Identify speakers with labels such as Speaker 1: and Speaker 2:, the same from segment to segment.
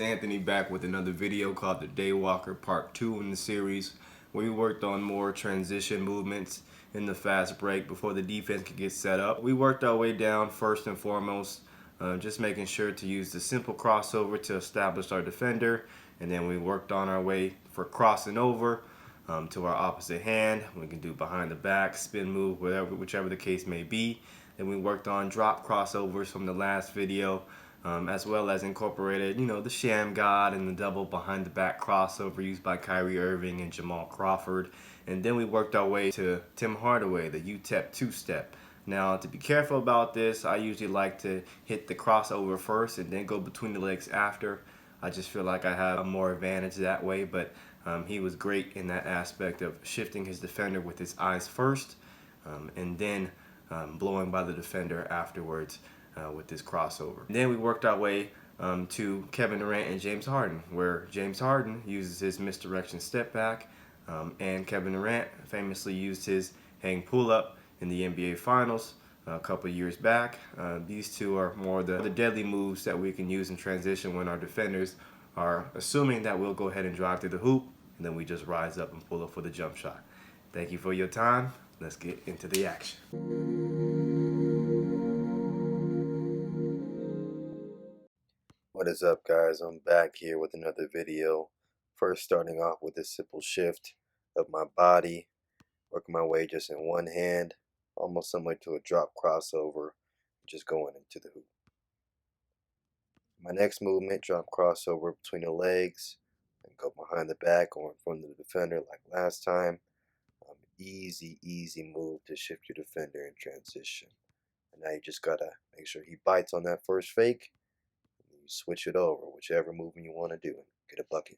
Speaker 1: Anthony back with another video called the Daywalker Part 2 in the series. We worked on more transition movements in the fast break before the defense could get set up. We worked our way down first and foremost, just making sure to use the simple crossover to establish our defender, and then we worked on our way for crossing over to our opposite hand. We can do behind the back, spin move, whichever the case may be. Then we worked on drop crossovers from the last video, as well as incorporated, the sham-god and the double behind the back crossover used by Kyrie Irving and Jamal Crawford. And then we worked our way to Tim Hardaway, the Utep two-step. Now, to be careful about this, I usually like to hit the crossover first and then go between the legs after. I just feel like I have a more advantage that way, but he was great in that aspect of shifting his defender with his eyes first, and then blowing by the defender afterwards with this crossover. And then we worked our way to Kevin Durant and James Harden, where James Harden uses his misdirection step back, and Kevin Durant famously used his hang pull-up in the NBA Finals a couple years back. These two are more the deadly moves that we can use in transition when our defenders are assuming that we'll go ahead and drive through the hoop, and then we just rise up and pull up for the jump shot. Thank you for your time. Let's get into the action. What is up, guys? I'm back here with another video. First, starting off with a simple shift of my body, working my way just in one hand, almost similar to a drop crossover, just going into the hoop. My next movement, drop crossover between the legs, and go behind the back or in front of the defender like last time. Easy move to shift your defender in transition. And now you just gotta make sure he bites on that first fake. You switch it over, whichever movement you want to do, and get a bucket.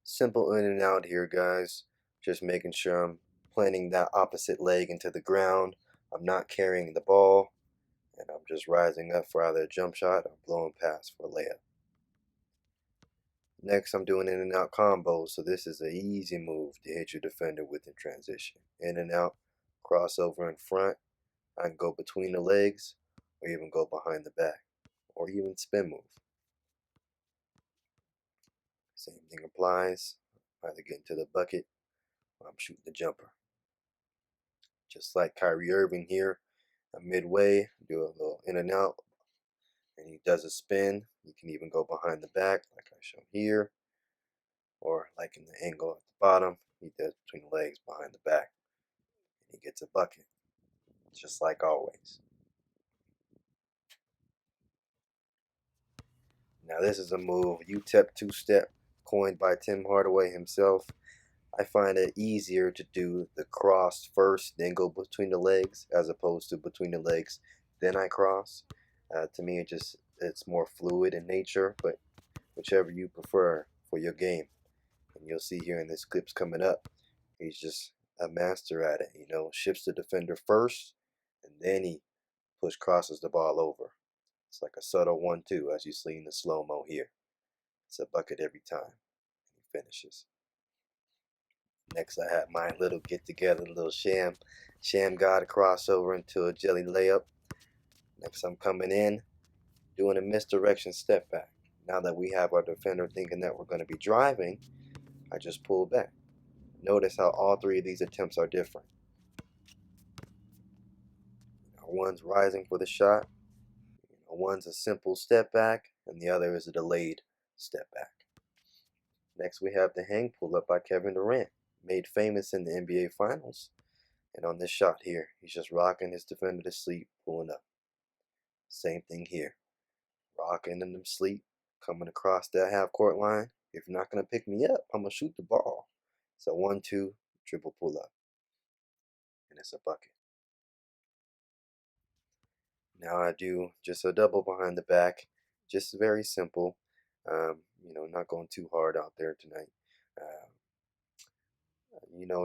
Speaker 1: Simple in and out here, guys. Just making sure I'm planting that opposite leg into the ground. I'm not carrying the ball, and I'm just rising up for either a jump shot or blowing past for a layup. Next, I'm doing in and out combos, so this is an easy move to hit your defender with in transition. In and out, crossover in front. I can go between the legs, or even go behind the back, or even spin move. Same thing applies. Either get into the bucket, or I'm shooting the jumper. Just like Kyrie Irving here, I'm midway, do a little in and out, and he does a spin. You can even go behind the back, like I show here, or like in the angle at the bottom, he does between the legs, behind the back, and he gets a bucket, just like always. Now this is a move, Utep two-step, coined by Tim Hardaway himself. I find it easier to do the cross first, then go between the legs, as opposed to between the legs, then I cross. To me, it's more fluid in nature, but whichever you prefer for your game. And you'll see here in this clips coming up, he's just a master at it. Shifts the defender first, and then he crosses the ball over. It's like a subtle 1-2, as you see in the slow-mo here. It's a bucket every time. He finishes. Next, I have my little get-together, little sham-god crossover into a jelly layup. Next, I'm coming in, doing a misdirection step back. Now that we have our defender thinking that we're going to be driving, I just pull back. Notice how all three of these attempts are different. One's rising for the shot, one's a simple step back, and the other is a delayed step back. Next, we have the hang pull-up by Kevin Durant, made famous in the NBA Finals. And on this shot here, he's just rocking his defender to sleep, pulling up. Same thing here. Rocking them to sleep, coming across that half-court line. If you're not going to pick me up, I'm going to shoot the ball. It's a 1-2 dribble pull-up. And it's a bucket. Now I do just a double behind the back. Just very simple. Not going too hard out there tonight.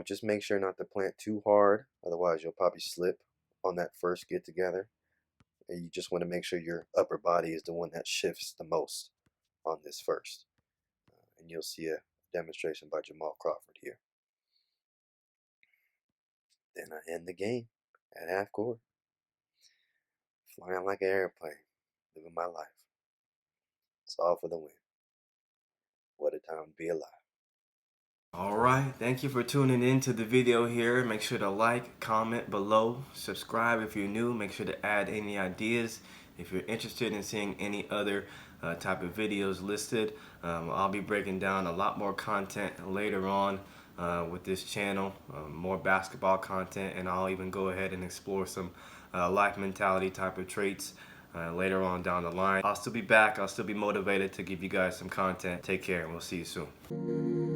Speaker 1: Just make sure not to plant too hard. Otherwise, you'll probably slip on that first get together. And you just want to make sure your upper body is the one that shifts the most on this first. And you'll see a demonstration by Jamal Crawford here. Then I end the game at half court. Flying like an airplane. Living my life.
Speaker 2: It's all for the win. What a time to be alive.
Speaker 1: All right, thank you for tuning in to the video here. Make sure to like, comment below, subscribe if you're new. Make sure to add any ideas if you're interested in seeing any other type of videos listed. I'll be breaking down a lot more content later on with this channel, more basketball content, and I'll even go ahead and explore some life mentality type of traits later on down the line. I'll still be back. I'll still be motivated to give you guys some content. Take care, and we'll see you soon.